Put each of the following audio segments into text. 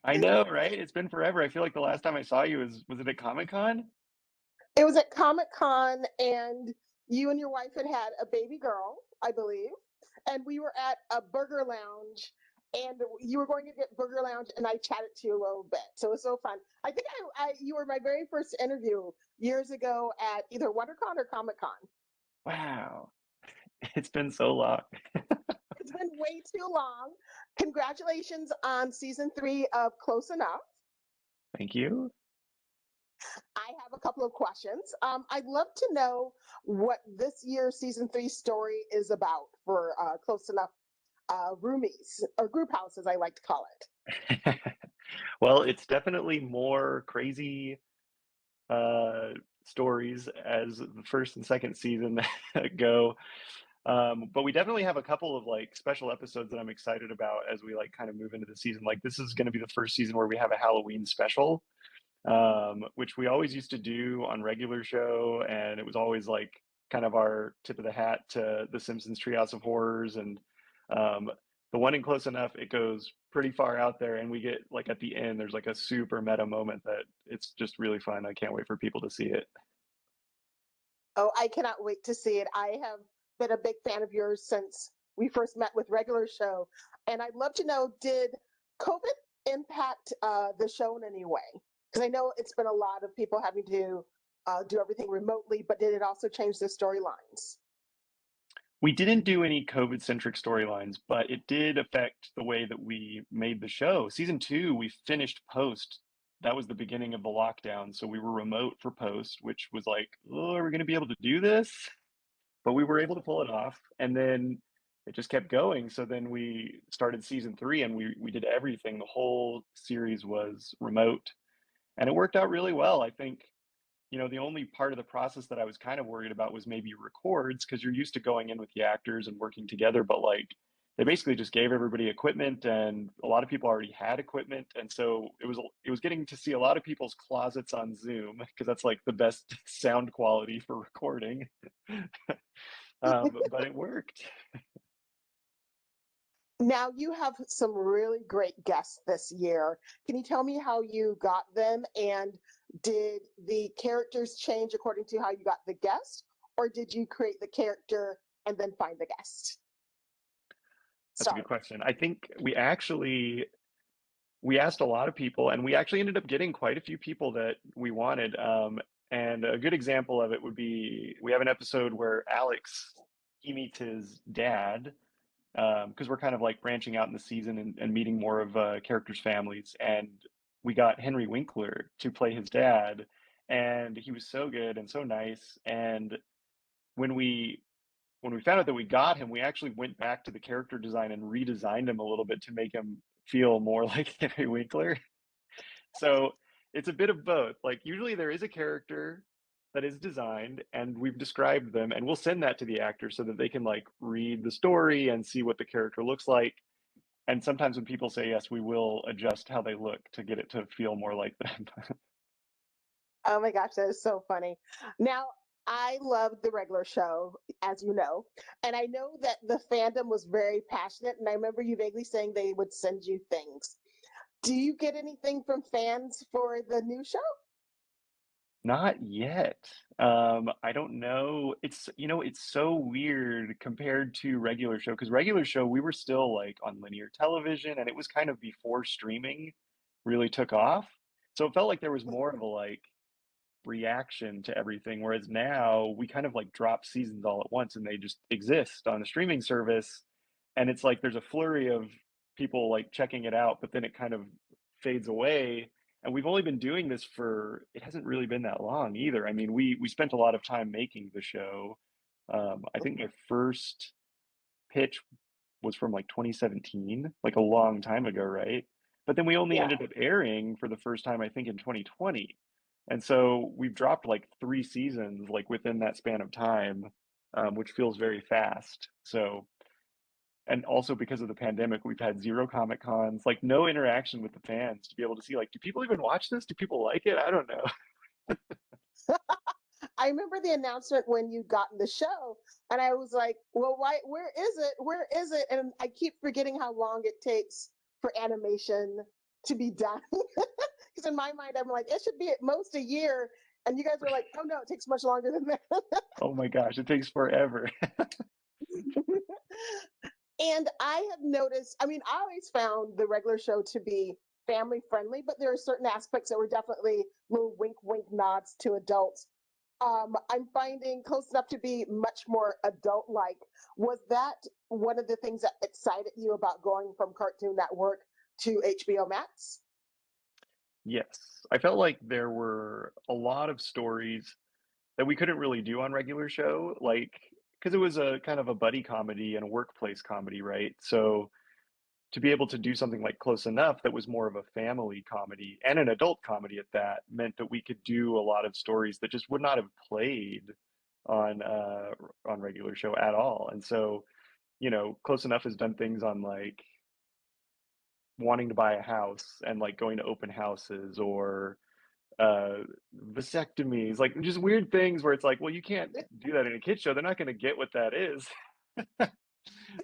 I know, right? It's been forever. I feel like the last time I saw you was it at Comic-Con? It was at Comic-Con, and you and your wife had had a baby girl, I believe, and we were at a burger lounge, and you were going to get burger lounge, and I chatted to you a little bit, so it was so fun. I think you were my very first interview years ago at either WonderCon or Comic-Con. Wow. It's been so long. It's been way too long. Congratulations on season 3 of Close Enough. Thank you. I have a couple of questions. I'd love to know what this year's season 3 story is about for Close Enough roomies or group house, as I like to call it. Well, it's definitely more crazy uh stories as the first and second season go. But we definitely have a couple of like special episodes that I'm excited about as we like kind of move into the season. Like this is going to be the first season where we have a Halloween special, which we always used to do on regular show, and it was always like kind of our tip of the hat to The Simpsons Treehouse of Horrors, and um, the one in Close Enough, it goes pretty far out there, and we get like at the end, there's like a super meta moment that it's just really fun. I can't wait for people to see it. Oh, I cannot wait to see it. I have been a big fan of yours since we first met with regular show, and I'd love to know, did COVID impact the show in any way? Because I know it's been a lot of people having to do everything remotely, but did it also change the storylines? We didn't do any COVID centric storylines, but it did affect the way that we made the show. Season two, we finished post. That was the beginning of the lockdown. So we were remote for post, which was like, oh, are we going to be able to do this? But we were able to pull it off. And then it just kept going. So then we started season three and we did everything. The whole series was remote and it worked out really well. I think the only part of the process that I was kind of worried about was maybe records because you're used to going in with the actors and working together, but like they basically just gave everybody equipment and a lot of people already had equipment. And so it was getting to see a lot of people's closets on Zoom because that's like the best sound quality for recording. But it worked. Now you have some really great guests this year. Can you tell me how you got them, and did the characters change according to how you got the guest, or did you create the character and then find the guest? That's a good Sorry. question. I think we asked a lot of people, and we actually ended up getting quite a few people that we wanted. And a good example of it would be we have an episode where Alex he meets his dad because we're kind of like branching out in the season and meeting more of characters' families, and we got Henry Winkler to play his dad, and he was so good and so nice. And when we when we found out that we got him, we actually went back to the character design and redesigned him a little bit to make him feel more like Henry Winkler. So it's a bit of both. Like usually there is a character that is designed and we've described them and we'll send that to the actor so that they can like read the story and see what the character looks like. And sometimes when people say yes, we will adjust how they look to get it to feel more like them. Oh my gosh, that is so funny. Now, I love the regular show, as you know, and I know that the fandom was very passionate. And I remember you vaguely saying they would send you things. Do you get anything from fans for the new show? Not yet. I don't know. It's so weird compared to regular show because regular show we were still like on linear television and it was kind of before streaming really took off. So it felt like there was more of a like reaction to everything. Whereas now we kind of like drop seasons all at once and they just exist on the streaming service. And it's like there's a flurry of people like checking it out, but then it kind of fades away. And we've only been doing this for, it hasn't really been that long either. I mean, we spent a lot of time making the show. I think my first pitch was from like 2017, like a long time ago, right? But then we only Yeah. ended up airing for the first time, I think, in 2020. And so we've dropped like three seasons, like within that span of time, which feels very fast. So, and also because of the pandemic, we've had zero Comic Cons, like no interaction with the fans to be able to see, like, do people even watch this? Do people like it? I don't know. I remember the announcement when you got in the show, and I was like, "Well, why? Where is it? Where is it?" And I keep forgetting how long it takes for animation to be done? Because in my mind, I'm like, it should be at most a year. And you guys were like, oh no, it takes much longer than that. Oh my gosh, it takes forever. And I have noticed, I mean, I always found the regular show to be family friendly, but there are certain aspects that were definitely little wink, wink nods to adults. I'm finding close enough to be much more adult like. Was that one of the things that excited you about going from Cartoon Network to HBO Max? Yes, I felt like there were a lot of stories that we couldn't really do on regular show, like because it was a kind of a buddy comedy and a workplace comedy, right? So to be able to do something like Close Enough that was more of a family comedy and an adult comedy at that meant that we could do a lot of stories that just would not have played on regular show at all. And so, Close Enough has done things on like wanting to buy a house and like going to open houses or uh vasectomies, like just weird things where it's like, well, you can't do that in a kid show. They're not going to get what that is.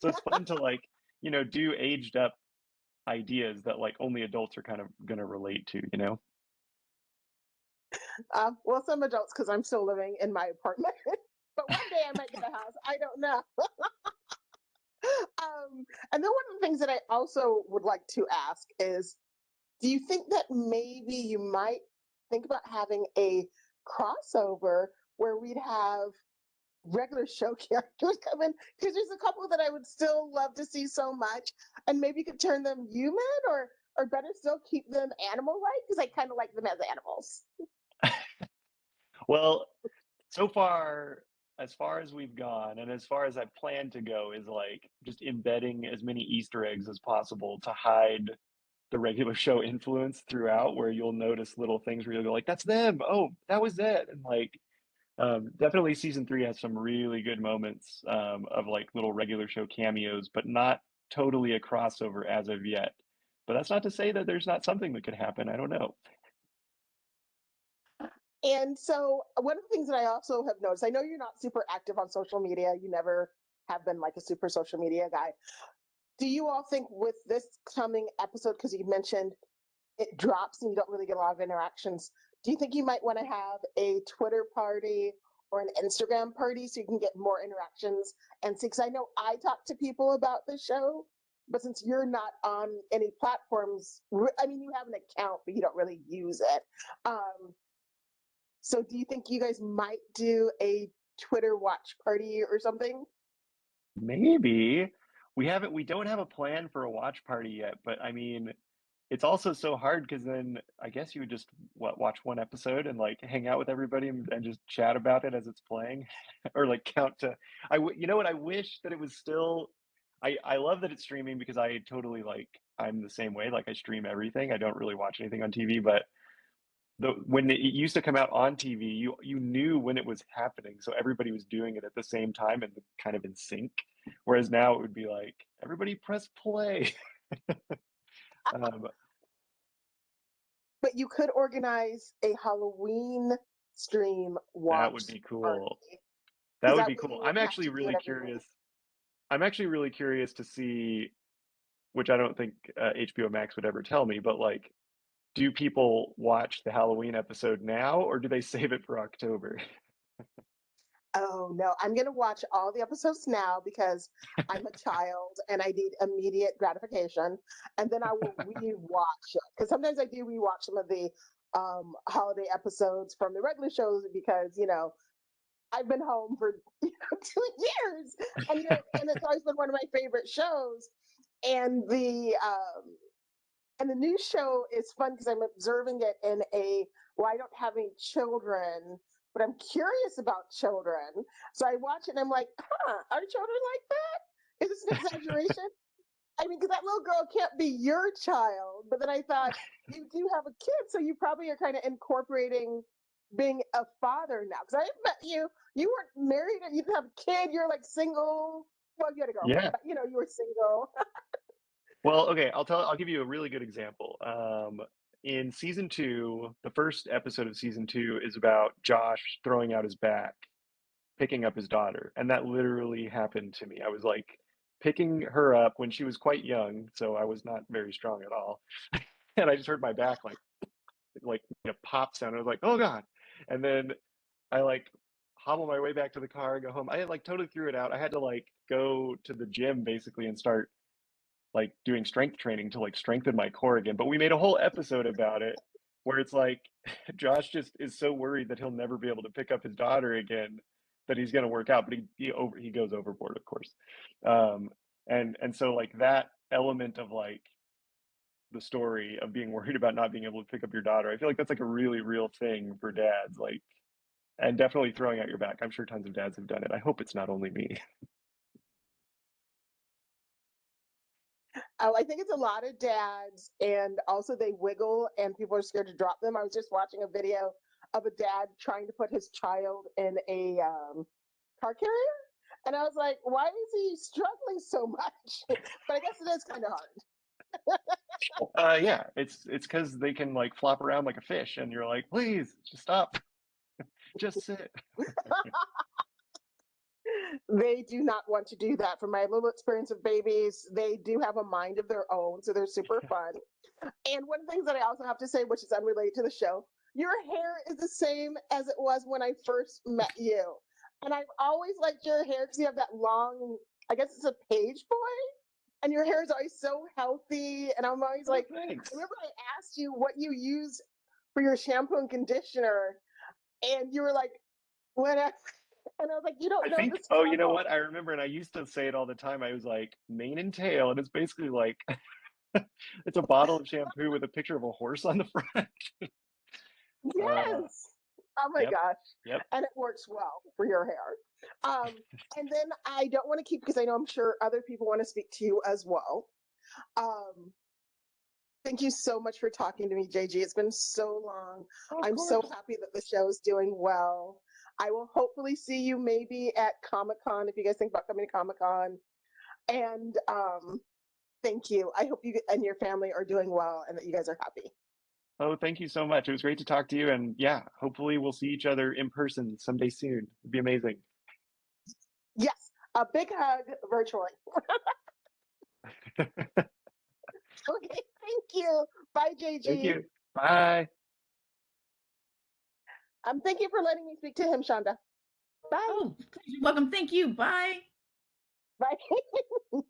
So it's fun to like, do aged up ideas that like only adults are kind of going to relate to. Well, some adults, because I'm still living in my apartment. But one day I might get a house. I don't know. And then one of the things that I also would like to ask is, do you think that maybe you might think about having a crossover where we'd have regular show characters come in? Because there's a couple that I would still love to see so much, and maybe you could turn them human, or better still, keep them animal-like because I kind of like them as animals. Well, so far as we've gone and as far as I plan to go is like just embedding as many Easter eggs as possible to hide the regular show influence throughout, where you'll notice little things where you'll go like, that's them. Oh, that was it. And like, definitely season three has some really good moments of like little regular show cameos, but not totally a crossover as of yet. But that's not to say that there's not something that could happen. I don't know. And so, one of the things that I also have noticed, I know you're not super active on social media. You never have been like a super social media guy. Do you all think with this coming episode, because you mentioned it drops and you don't really get a lot of interactions, do you think you might want to have a Twitter party or an Instagram party so you can get more interactions and see? Because I know I talk to people about the show, but since you're not on any platforms, I mean, you have an account, but you don't really use it. So do you think you guys might do a Twitter watch party or something? Maybe we don't have a plan for a watch party yet, but I mean, it's also so hard because then I guess you would just watch one episode and like hang out with everybody and just chat about it as it's playing, or like count to. You know what? I wish that it was still. I love that it's streaming because I totally like. I'm the same way. Like I stream everything. I don't really watch anything on TV, but when it used to come out on TV, you knew when it was happening, so everybody was doing it at the same time and kind of in sync. Whereas now it would be like everybody press play. Um, But you could organize a Halloween stream that would watch be party cool. That because would that be way cool. you wouldn't have to do it every week. I'm actually really curious to see, which I don't think HBO Max would ever tell me, but like, do people watch the Halloween episode now or do they save it for October? Oh no, I'm gonna watch all the episodes now because I'm a child and I need immediate gratification, and then I will rewatch it because sometimes I do rewatch some of the holiday episodes from the regular shows because I've been home for 2 years, and it's always been one of my favorite shows. And the new show is fun because I'm observing it in a, well, I don't have any children, but I'm curious about children. So I watch it and I'm like, are children like that? Is this an exaggeration? I mean, because that little girl can't be your child. But then I thought, you do have a kid, so you probably are kind of incorporating being a father now. Because I met you, you weren't married, or you didn't have a kid, you're like single. Well, you had a girlfriend, Yeah. but you were single. Well, okay, I'll give you a really good example. In season two, the first episode of season two is about Josh throwing out his back, picking up his daughter, and that literally happened to me. I was like picking her up when she was quite young, so I was not very strong at all. and I just heard my back pop sound. I was like, oh God. And then I like hobble my way back to the car and go home. I had like totally threw it out. I had to like go to the gym basically and start like doing strength training to like strengthen my core again. But we made a whole episode about it where it's like Josh just is so worried that he'll never be able to pick up his daughter again that he's going to work out, but he goes overboard, of course. Um, and so like that element of like the story of being worried about not being able to pick up your daughter, I feel like that's like a really real thing for dads, like, and definitely throwing out your back. I'm sure tons of dads have done it. I hope it's not only me. Oh, I think it's a lot of dads, and also they wiggle, and people are scared to drop them. I was just watching a video of a dad trying to put his child in a car carrier, and I was like, why is he struggling so much? But I guess it is kind of hard. Yeah, it's because they can like flop around like a fish, and you're like, please, just stop, just sit. They do not want to do that. From my little experience of babies, they do have a mind of their own, so they're super fun. And one of the things that I also have to say, which is unrelated to the show, your hair is the same as it was when I first met you. And I've always liked your hair because you have that long, I guess it's a page boy, and your hair is always so healthy. And I'm always Oh, like, I thanks. remember I asked you what you use for your shampoo and conditioner, and you were like, whatever. And I was like, you don't I know think, the oh, you know struggle. what? I remember, and I used to say it all the time. I was like, mane and tail, and it's basically like it's a bottle of shampoo with a picture of a horse on the front. Uh, Yes. Oh my yep, gosh. yep. And it works well for your hair. And then I don't want to keep, because I know I'm sure other people want to speak to you as well. Um, thank you so much for talking to me, JG. It's been so long. Oh, of I'm so course. happy that the show is doing well. I will hopefully see you maybe at Comic Con if you guys think about coming to Comic Con. And thank you. I hope you and your family are doing well and that you guys are happy. Oh, thank you so much. It was great to talk to you, and yeah, hopefully we'll see each other in person someday soon. It'd be amazing. Yes, a big hug virtually. Okay, thank you. Bye, Thank JG. you. Bye. Thank you for letting me speak to him, Shonda. Bye. Oh, you're welcome. Thank you. Bye. Bye.